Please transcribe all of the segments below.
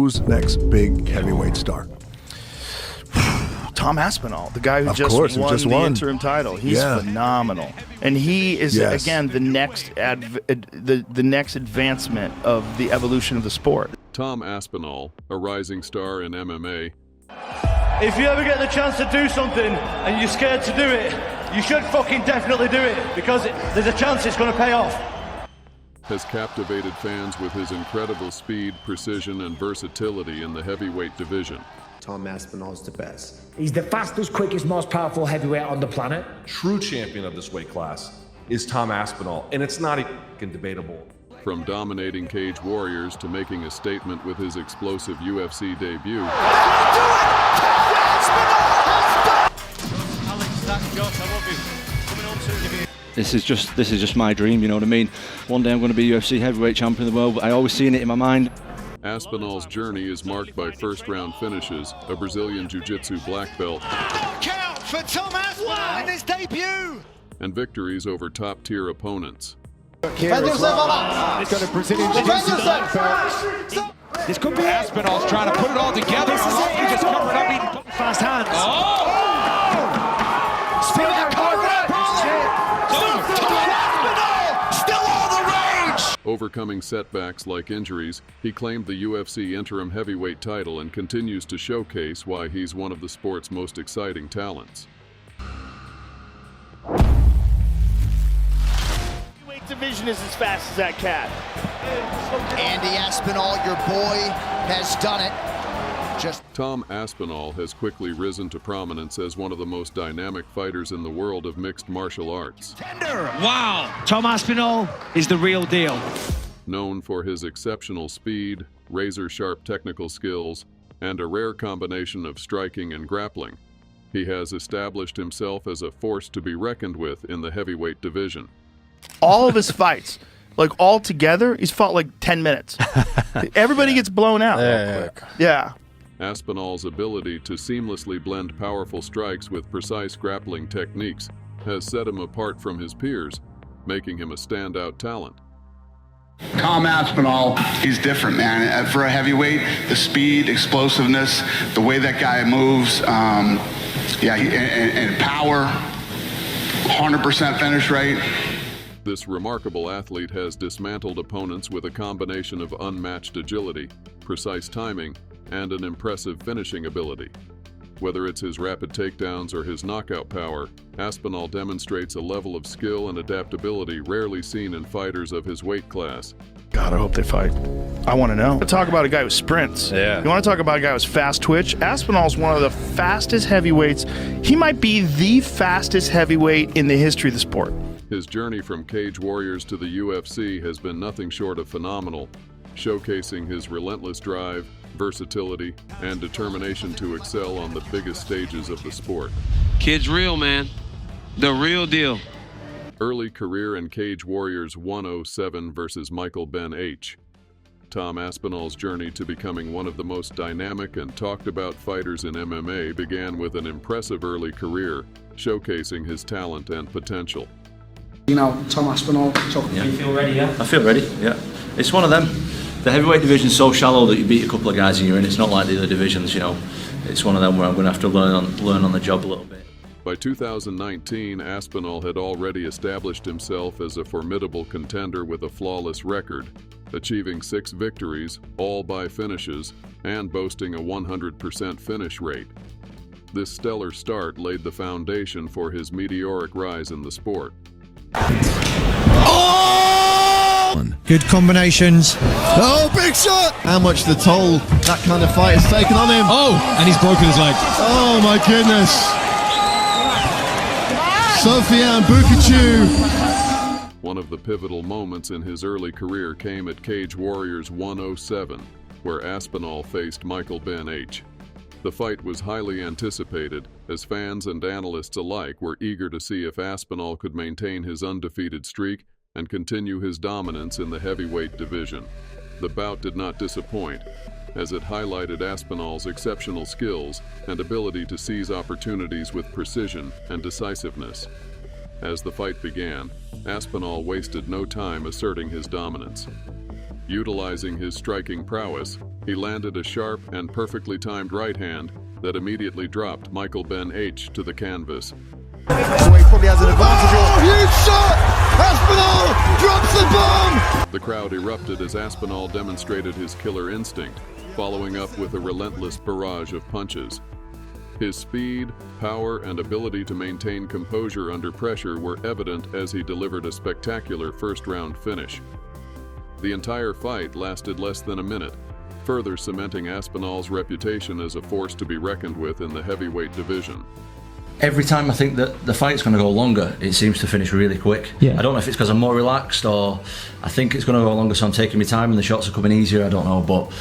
Who's next big heavyweight star? Tom Aspinall, the guy who Of just course, who won just the won. interim title. He's phenomenal, and he is again the next the next advancement of the evolution of the sport. Tom Aspinall, a rising star in MMA. If you ever get the chance to do something and you're scared to do it, you should fucking definitely do it, because there's a chance it's going to pay off. Has captivated fans with his incredible speed, precision, and versatility in the heavyweight division. Tom Aspinall is the best. He's the fastest, quickest, most powerful heavyweight on the planet. True champion of this weight class is Tom Aspinall, and it's not even debatable. From dominating Cage Warriors to making a statement with his explosive UFC debut. This is just my dream, you know what I mean? One day I'm going to be UFC heavyweight champion of the world, but I always seen it in my mind. Aspinall's journey is marked by first-round finishes, a Brazilian Jiu-Jitsu black belt, Knockout for Tom Aspinall in his debut, and victories over top-tier opponents. Aspinall's trying to put it all together. He just covered up, fast hands. Overcoming setbacks like injuries, he claimed the UFC interim heavyweight title and continues to showcase why he's one of the sport's most exciting talents. Heavyweight division is as fast as that cat. Andy Aspinall, your boy, has done it. Tom Aspinall has quickly risen to prominence as one of the most dynamic fighters in the world of mixed martial arts. Wow, Tom Aspinall is the real deal. Known for his exceptional speed, razor-sharp technical skills, and a rare combination of striking and grappling, he has established himself as a force to be reckoned with in the heavyweight division. All of his fights, like all together, he's fought like 10 minutes. Everybody gets blown out real quick. Yeah. Aspinall's ability to seamlessly blend powerful strikes with precise grappling techniques has set him apart from his peers, making him a standout talent. Tom Aspinall, he's different, man. For a heavyweight, the speed, explosiveness, the way that guy moves, and power, 100% finish rate. This remarkable athlete has dismantled opponents with a combination of unmatched agility, precise timing, and an impressive finishing ability. Whether it's his rapid takedowns or his knockout power, Aspinall demonstrates a level of skill and adaptability rarely seen in fighters of his weight class. God, I hope they fight. I want to know. Talk about a guy who sprints. Yeah. You want to talk about a guy who's fast twitch? Aspinall's one of the fastest heavyweights. He might be the fastest heavyweight in the history of the sport. His journey from Cage Warriors to the UFC has been nothing short of phenomenal, showcasing his relentless drive, versatility, and determination to excel on the biggest stages of the sport. Kid's real, man. The real deal. Early career in Cage Warriors 107 versus Michael Ben H. Tom Aspinall's journey to becoming one of the most dynamic and talked about fighters in MMA began with an impressive early career, showcasing his talent and potential. You know, Tom Aspinall. Yeah. You feel ready, yeah? I feel ready, yeah. It's one of them. The heavyweight division's so shallow that you beat a couple of guys and you're in. It's not like the other divisions, you know. It's one of them where I'm going to have to learn on the job a little bit. By 2019, Aspinall had already established himself as a formidable contender with a flawless record, achieving 6 victories, all by finishes, and boasting a 100% finish rate. This stellar start laid the foundation for his meteoric rise in the sport. Good combinations. Oh, big shot! How much the toll that kind of fight has taken on him. Oh, and he's broken his leg. Oh my goodness. Sofiane Boukachu. One of the pivotal moments in his early career came at Cage Warriors 107, where Aspinall faced Michael Ben H. The fight was highly anticipated, as fans and analysts alike were eager to see if Aspinall could maintain his undefeated streak and continue his dominance in the heavyweight division. The bout did not disappoint, as it highlighted Aspinall's exceptional skills and ability to seize opportunities with precision and decisiveness. As the fight began, Aspinall wasted no time asserting his dominance. Utilizing his striking prowess, he landed a sharp and perfectly timed right hand that immediately dropped Michael Ben H. to the canvas. So he probably has an advantage. Oh, huge shot! Aspinall drops the bomb! The crowd erupted as Aspinall demonstrated his killer instinct, following up with a relentless barrage of punches. His speed, power, and ability to maintain composure under pressure were evident as he delivered a spectacular first-round finish. The entire fight lasted less than a minute, further cementing Aspinall's reputation as a force to be reckoned with in the heavyweight division. Every time I think that the fight's going to go longer, it seems to finish really quick. Yeah. I don't know if it's because I'm more relaxed or I think it's going to go longer, so I'm taking my time and the shots are coming easier. I don't know, but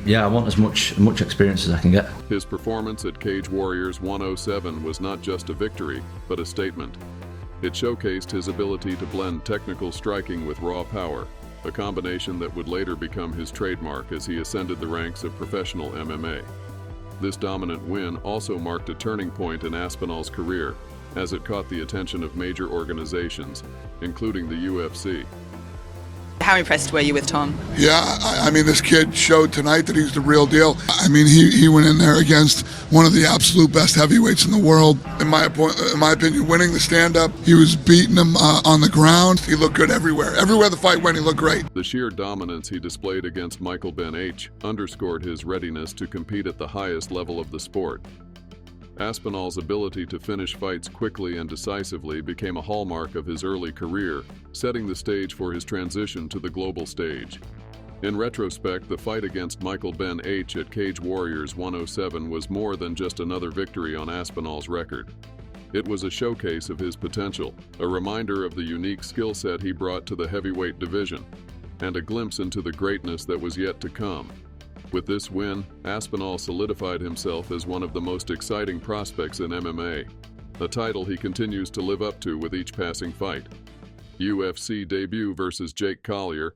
yeah, I want as much experience as I can get. His performance at Cage Warriors 107 was not just a victory, but a statement. It showcased his ability to blend technical striking with raw power, a combination that would later become his trademark as he ascended the ranks of professional MMA. This dominant win also marked a turning point in Aspinall's career, as it caught the attention of major organizations, including the UFC. How impressed were you with Tom? Yeah, I mean, this kid showed tonight that he's the real deal. I mean, he went in there against one of the absolute best heavyweights in the world. In my opinion, winning the stand-up, he was beating him on the ground. He looked good everywhere. Everywhere the fight went, he looked great. The sheer dominance he displayed against Michael Ben H. underscored his readiness to compete at the highest level of the sport. Aspinall's ability to finish fights quickly and decisively became a hallmark of his early career, setting the stage for his transition to the global stage. In retrospect, the fight against Michael Ben H. at Cage Warriors 107 was more than just another victory on Aspinall's record. It was a showcase of his potential, a reminder of the unique skill set he brought to the heavyweight division, and a glimpse into the greatness that was yet to come. With this win, Aspinall solidified himself as one of the most exciting prospects in MMA, a title he continues to live up to with each passing fight. UFC debut versus Jake Collier.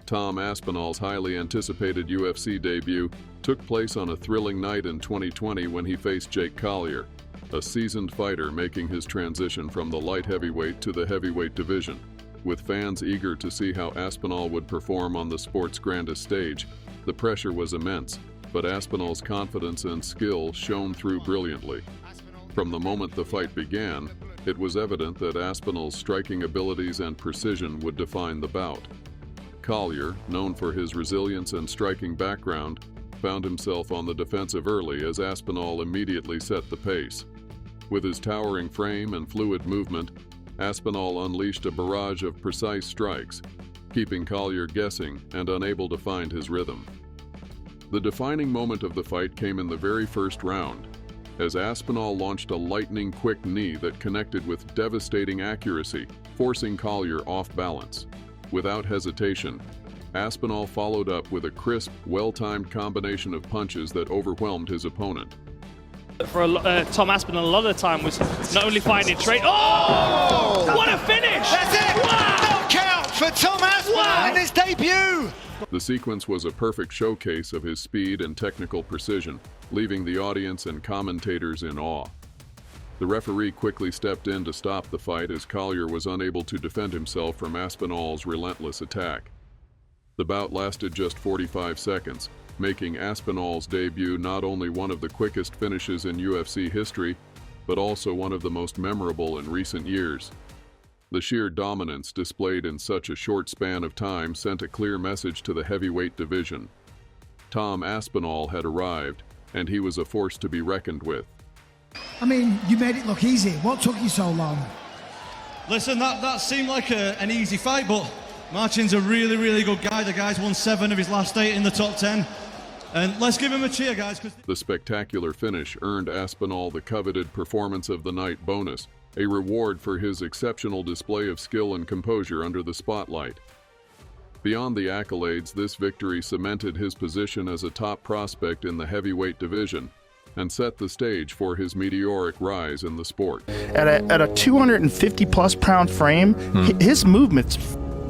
Tom Aspinall's highly anticipated UFC debut took place on a thrilling night in 2020 when he faced Jake Collier, a seasoned fighter making his transition from the light heavyweight to the heavyweight division. With fans eager to see how Aspinall would perform on the sport's grandest stage, the pressure was immense, but Aspinall's confidence and skill shone through brilliantly. From the moment the fight began, it was evident that Aspinall's striking abilities and precision would define the bout. Collier, known for his resilience and striking background, found himself on the defensive early as Aspinall immediately set the pace. With his towering frame and fluid movement, Aspinall unleashed a barrage of precise strikes, keeping Collier guessing and unable to find his rhythm. The defining moment of the fight came in the very first round, as Aspinall launched a lightning-quick knee that connected with devastating accuracy, forcing Collier off balance. Without hesitation, Aspinall followed up with a crisp, well-timed combination of punches that overwhelmed his opponent. For Tom Aspinall, a lot of the time was not only finding straight. Oh! What a finish! That's it! Wow! Knockout for Tom Aspinall in his debut! The sequence was a perfect showcase of his speed and technical precision, leaving the audience and commentators in awe. The referee quickly stepped in to stop the fight as Collier was unable to defend himself from Aspinall's relentless attack. The bout lasted just 45 seconds, making Aspinall's debut not only one of the quickest finishes in UFC history, but also one of the most memorable in recent years. The sheer dominance displayed in such a short span of time sent a clear message to the heavyweight division. Tom Aspinall had arrived, and he was a force to be reckoned with. I mean, you made it look easy. What took you so long? Listen, that seemed like an easy fight, but Marcin's a really, really good guy. The guy's won 7 of his last 8 in the top 10. And let's give him a cheer, guys. The spectacular finish earned Aspinall the coveted Performance of the Night bonus, a reward for his exceptional display of skill and composure under the spotlight. Beyond the accolades, this victory cemented his position as a top prospect in the heavyweight division and set the stage for his meteoric rise in the sport. At a 250-plus pound frame, his movement's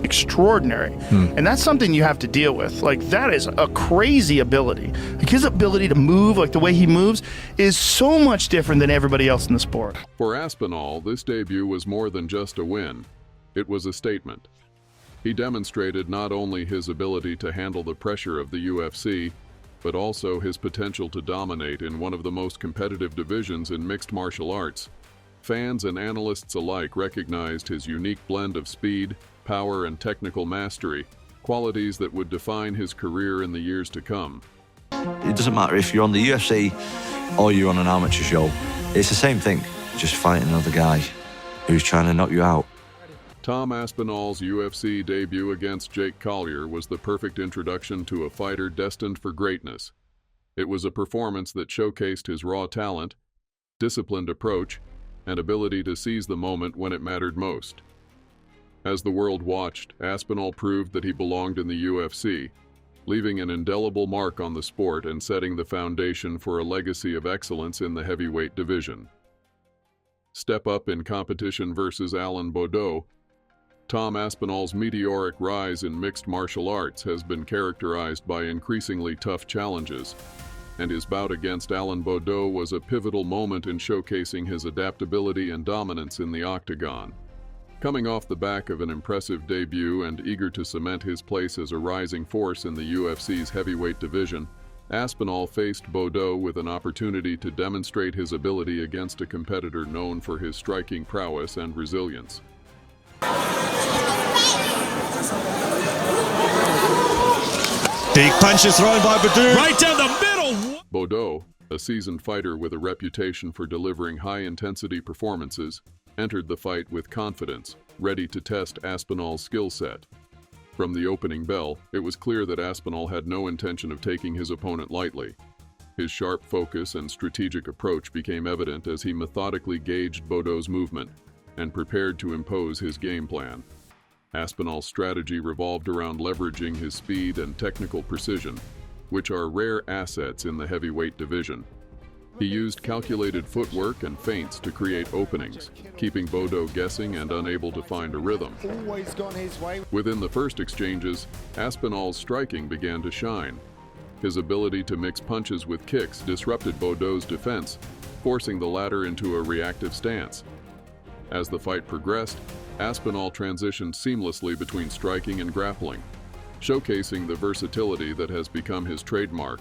extraordinary, and that's something you have to deal with. Like, that is a crazy ability. Like, his ability to move, like the way he moves, is so much different than everybody else in the sport. For Aspinall, this debut was more than just a win. It was a statement. He demonstrated not only his ability to handle the pressure of the UFC, but also his potential to dominate in one of the most competitive divisions in mixed martial arts. Fans and analysts alike recognized his unique blend of speed, power, and technical mastery, qualities that would define his career in the years to come. It doesn't matter if you're on the UFC or you're on an amateur show. It's the same thing, just fighting another guy who's trying to knock you out. Tom Aspinall's UFC debut against Jake Collier was the perfect introduction to a fighter destined for greatness. It was a performance that showcased his raw talent, disciplined approach, and ability to seize the moment when it mattered most. As the world watched, Aspinall proved that he belonged in the UFC, leaving an indelible mark on the sport and setting the foundation for a legacy of excellence in the heavyweight division. Step up in competition versus Alain Baudot. Tom Aspinall's meteoric rise in mixed martial arts has been characterized by increasingly tough challenges, and his bout against Alain Baudot was a pivotal moment in showcasing his adaptability and dominance in the Octagon. Coming off the back of an impressive debut and eager to cement his place as a rising force in the UFC's heavyweight division, Aspinall faced Baudot with an opportunity to demonstrate his ability against a competitor known for his striking prowess and resilience. Big punches thrown by Baudot. Right down the middle. Baudot, a seasoned fighter with a reputation for delivering high-intensity performances, entered the fight with confidence, ready to test Aspinall's skill set. From the opening bell, it was clear that Aspinall had no intention of taking his opponent lightly. His sharp focus and strategic approach became evident as he methodically gauged Baudot's movement and prepared to impose his game plan. Aspinall's strategy revolved around leveraging his speed and technical precision, which are rare assets in the heavyweight division. He used calculated footwork and feints to create openings, keeping Baudot guessing and unable to find a rhythm. Always gone his way. Within the first exchanges, Aspinall's striking began to shine. His ability to mix punches with kicks disrupted Baudot's defense, forcing the latter into a reactive stance. As the fight progressed, Aspinall transitioned seamlessly between striking and grappling, showcasing the versatility that has become his trademark.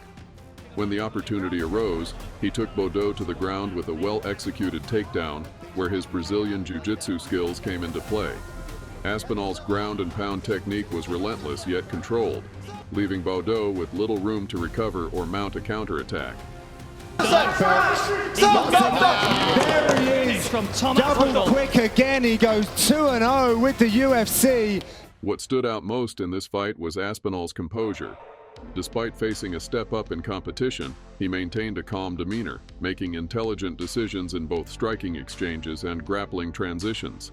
When the opportunity arose, he took Baudot to the ground with a well-executed takedown, where his Brazilian Jiu-Jitsu skills came into play. Aspinall's ground and pound technique was relentless yet controlled, leaving Baudot with little room to recover or mount a counterattack. There he is. From Tom Double Aspinall. quick again. He goes 2-0 with the UFC. What stood out most in this fight was Aspinall's composure. Despite facing a step up in competition, he maintained a calm demeanor, making intelligent decisions in both striking exchanges and grappling transitions.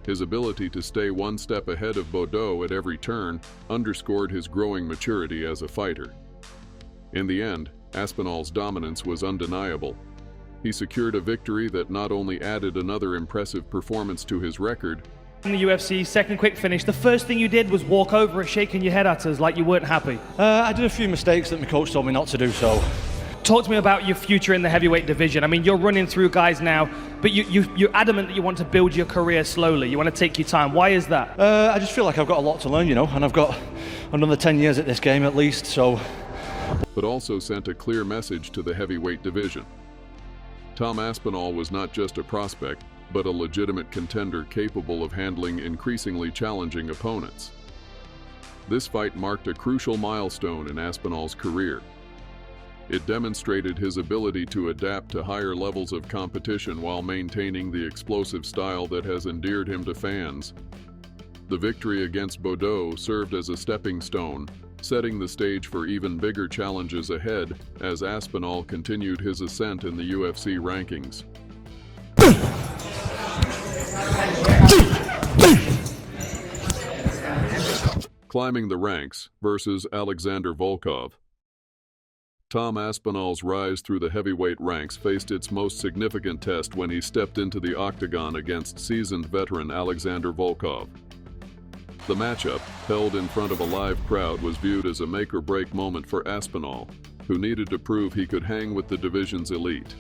His ability to stay one step ahead of Baudot at every turn underscored his growing maturity as a fighter. In the end, Aspinall's dominance was undeniable. He secured a victory that not only added another impressive performance to his record. In the UFC, second quick finish. The first thing you did was walk over and shaking your head at us like you weren't happy. I did a few mistakes that my coach told me not to do, so. Talk to me about your future in the heavyweight division. I mean, you're running through guys now, but you're adamant that you want to build your career slowly. You want to take your time. Why is that? I just feel like I've got a lot to learn, and I've got another 10 years at this game at least, so. But also sent a clear message to the heavyweight division. Tom Aspinall was not just a prospect, but a legitimate contender capable of handling increasingly challenging opponents. This fight marked a crucial milestone in Aspinall's career. It demonstrated his ability to adapt to higher levels of competition while maintaining the explosive style that has endeared him to fans. The victory against Baudot served as a stepping stone, setting the stage for even bigger challenges ahead as Aspinall continued his ascent in the UFC rankings. Climbing the ranks versus Alexander Volkov. Tom Aspinall's rise through the heavyweight ranks faced its most significant test when he stepped into the Octagon against seasoned veteran Alexander Volkov. The matchup, held in front of a live crowd, was viewed as a make-or-break moment for Aspinall, who needed to prove he could hang with the division's elite.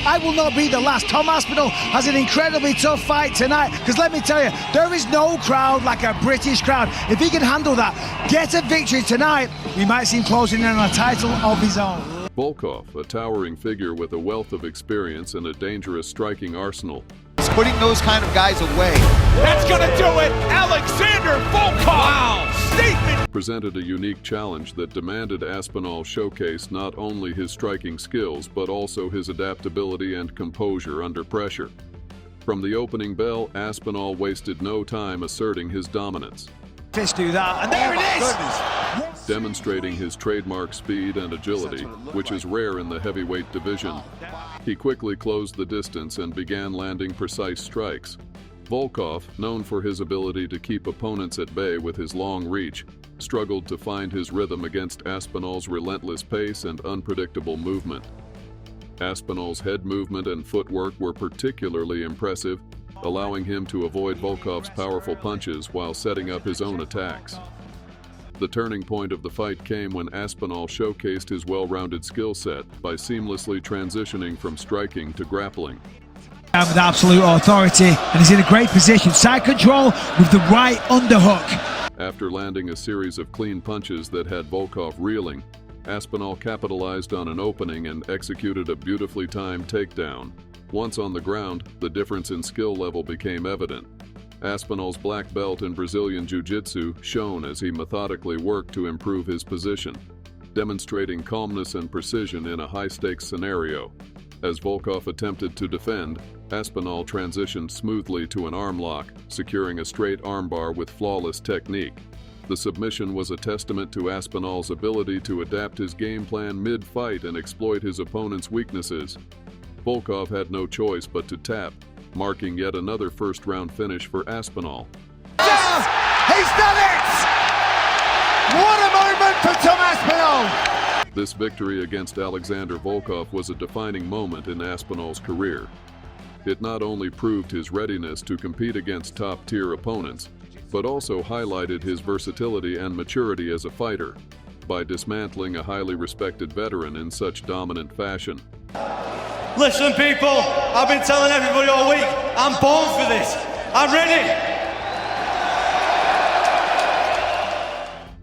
I will not be the last. Tom Aspinall has an incredibly tough fight tonight, because let me tell you, there is no crowd like a British crowd. If he can handle that, get a victory tonight, we might see him closing in on a title of his own. Volkov, a towering figure with a wealth of experience and a dangerous striking arsenal. He's putting those kind of guys away. That's gonna do it! Alexander Volkov! Wow! Statement! Presented a unique challenge that demanded Aspinall showcase not only his striking skills, but also his adaptability and composure under pressure. From the opening bell, Aspinall wasted no time asserting his dominance. Fist do that, and there it is! Demonstrating his trademark speed and agility, which is rare in the heavyweight division. He quickly closed the distance and began landing precise strikes. Volkov, known for his ability to keep opponents at bay with his long reach, struggled to find his rhythm against Aspinall's relentless pace and unpredictable movement. Aspinall's head movement and footwork were particularly impressive, allowing him to avoid Volkov's powerful punches while setting up his own attacks. The turning point of the fight came when Aspinall showcased his well-rounded skill set by seamlessly transitioning from striking to grappling. With absolute authority, and he's in a great position. Side control with the right underhook. After landing a series of clean punches that had Volkov reeling, Aspinall capitalized on an opening and executed a beautifully timed takedown. Once on the ground, the difference in skill level became evident. Aspinall's black belt in Brazilian Jiu-Jitsu shone as he methodically worked to improve his position, demonstrating calmness and precision in a high-stakes scenario. As Volkov attempted to defend, Aspinall transitioned smoothly to an arm lock, securing a straight armbar with flawless technique. The submission was a testament to Aspinall's ability to adapt his game plan mid-fight and exploit his opponent's weaknesses. Volkov had no choice but to tap, marking yet another first-round finish for Aspinall. He's done it! What a moment for Tom Aspinall! This victory against Alexander Volkov was a defining moment in Aspinall's career. It not only proved his readiness to compete against top-tier opponents, but also highlighted his versatility and maturity as a fighter by dismantling a highly respected veteran in such dominant fashion. Listen, people, I've been telling everybody all week, I'm born for this. I'm ready.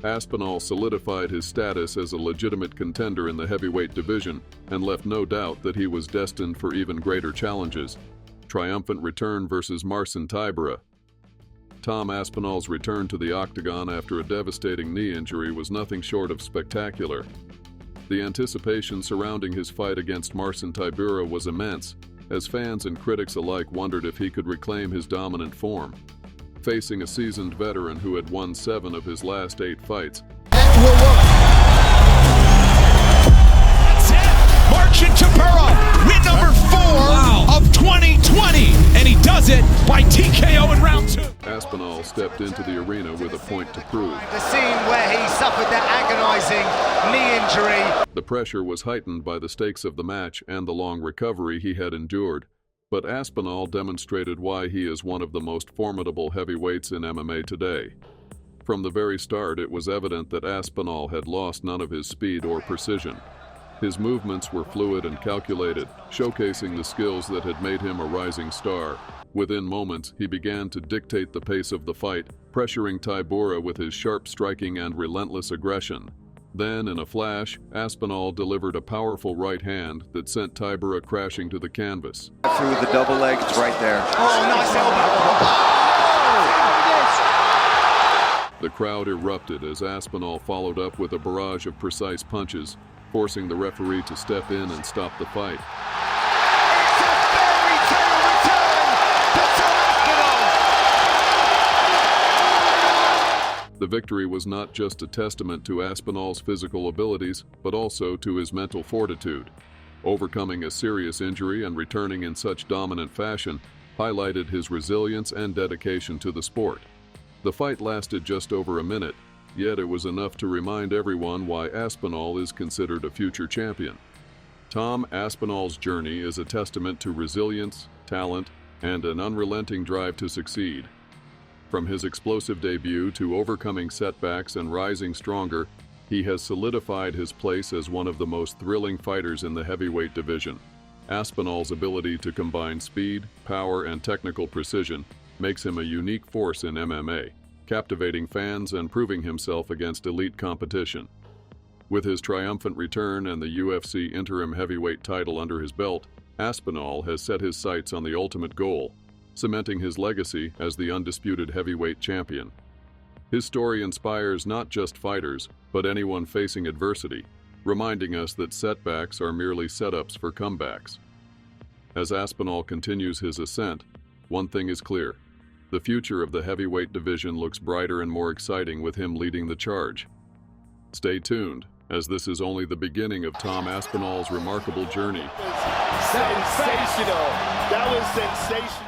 Aspinall solidified his status as a legitimate contender in the heavyweight division and left no doubt that he was destined for even greater challenges. Triumphant return versus Marcin Tybura. Tom Aspinall's return to the Octagon after a devastating knee injury was nothing short of spectacular. The anticipation surrounding his fight against Marcin Tybura was immense, as fans and critics alike wondered if he could reclaim his dominant form. Facing a seasoned veteran who had won 7 of his last 8 fights. That's it! Marcin Tybura, win number 4 of 2020, and he does it by TKO in round 2. Aspinall stepped into the arena with a point to prove. The scene where he suffered that agonizing knee injury. The pressure was heightened by the stakes of the match and the long recovery he had endured. But Aspinall demonstrated why he is one of the most formidable heavyweights in MMA today. From the very start, it was evident that Aspinall had lost none of his speed or precision. His movements were fluid and calculated, showcasing the skills that had made him a rising star. Within moments, he began to dictate the pace of the fight, pressuring Tybura with his sharp striking and relentless aggression. Then, in a flash, Aspinall delivered a powerful right hand that sent Tybura crashing to the canvas. Through the double legs right there. Oh, nice elbow. The crowd erupted as Aspinall followed up with a barrage of precise punches, forcing the referee to step in and stop the fight. It's a fairy tale return to Tom Aspinall. The victory was not just a testament to Aspinall's physical abilities, but also to his mental fortitude. Overcoming a serious injury and returning in such dominant fashion highlighted his resilience and dedication to the sport. The fight lasted just over a minute, yet it was enough to remind everyone why Aspinall is considered a future champion. Tom Aspinall's journey is a testament to resilience, talent, and an unrelenting drive to succeed. From his explosive debut to overcoming setbacks and rising stronger, he has solidified his place as one of the most thrilling fighters in the heavyweight division. Aspinall's ability to combine speed, power, and technical precision makes him a unique force in MMA, captivating fans and proving himself against elite competition. With his triumphant return and the UFC interim heavyweight title under his belt, Aspinall has set his sights on the ultimate goal, cementing his legacy as the undisputed heavyweight champion. His story inspires not just fighters, but anyone facing adversity, reminding us that setbacks are merely setups for comebacks. As Aspinall continues his ascent, one thing is clear. The future of the heavyweight division looks brighter and more exciting with him leading the charge. Stay tuned, as this is only the beginning of Tom Aspinall's remarkable journey. Sensational! That was sensational!